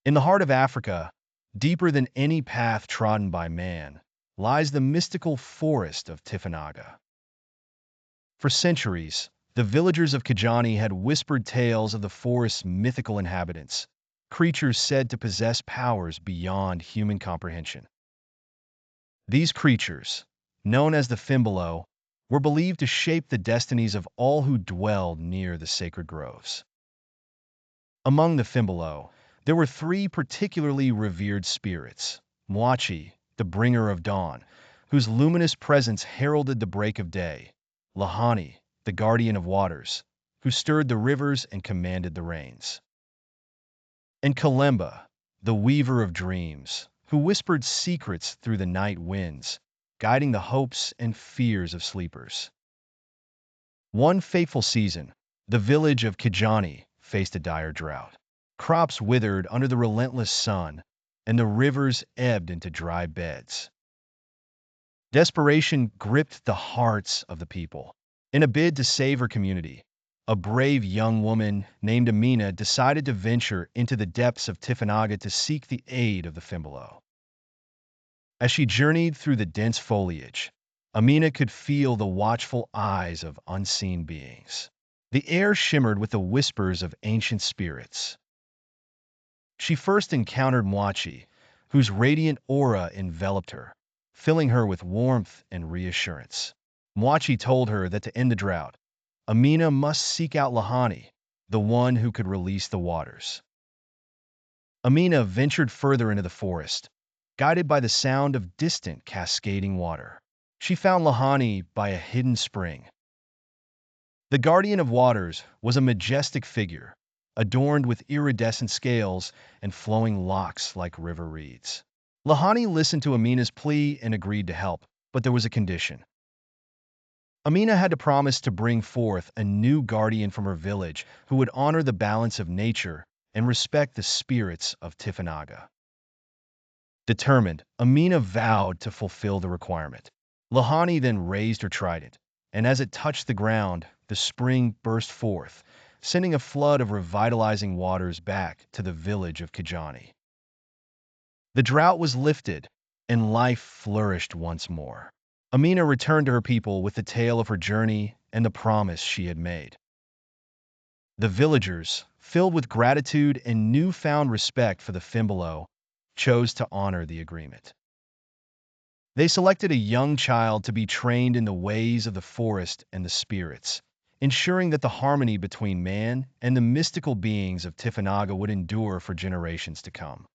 In the heart of Africa, deeper than any path trodden by man, lies the mystical forest of Tifanaga. For centuries, the villagers of Kijani had whispered tales of the forest's mythical inhabitants, creatures said to possess powers beyond human comprehension. These creatures, known as the Fimbelo, were believed to shape the destinies of all who dwelled near the sacred groves. Among the Fimbelo, there were three particularly revered spirits: Mwachi, the bringer of dawn, whose luminous presence heralded the break of day; Luhani, the guardian of waters, who stirred the rivers and commanded the rains; and Kalemba, the weaver of dreams, who whispered secrets through the night winds, guiding the hopes and fears of sleepers. One fateful season, the village of Kijani faced a dire drought. Crops withered under the relentless sun, and the rivers ebbed into dry beds. Desperation gripped the hearts of the people. In a bid to save her community, a brave young woman named Amina decided to venture into the depths of Tifanaga to seek the aid of the Fimbelo. As she journeyed through the dense foliage, Amina could feel the watchful eyes of unseen beings. The air shimmered with the whispers of ancient spirits. She first encountered Mwachi, whose radiant aura enveloped her, filling her with warmth and reassurance. Mwachi told her that to end the drought, Amina must seek out Luhani, the one who could release the waters. Amina ventured further into the forest, guided by the sound of distant cascading water. She found Luhani by a hidden spring. The guardian of waters was a majestic figure, adorned with iridescent scales and flowing locks like river reeds. Luhani listened to Amina's plea and agreed to help, but there was a condition. Amina had to promise to bring forth a new guardian from her village who would honor the balance of nature and respect the spirits of Tifanaga. Determined, Amina vowed to fulfill the requirement. Luhani then raised her trident, and as it touched the ground, the spring burst forth, sending a flood of revitalizing waters back to the village of Kijani. The drought was lifted, and life flourished once more. Amina returned to her people with the tale of her journey and the promise she had made. The villagers, filled with gratitude and newfound respect for the Fimbelo, chose to honor the agreement. They selected a young child to be trained in the ways of the forest and the spirits, ensuring that the harmony between man and the mystical beings of Tifanaga would endure for generations to come.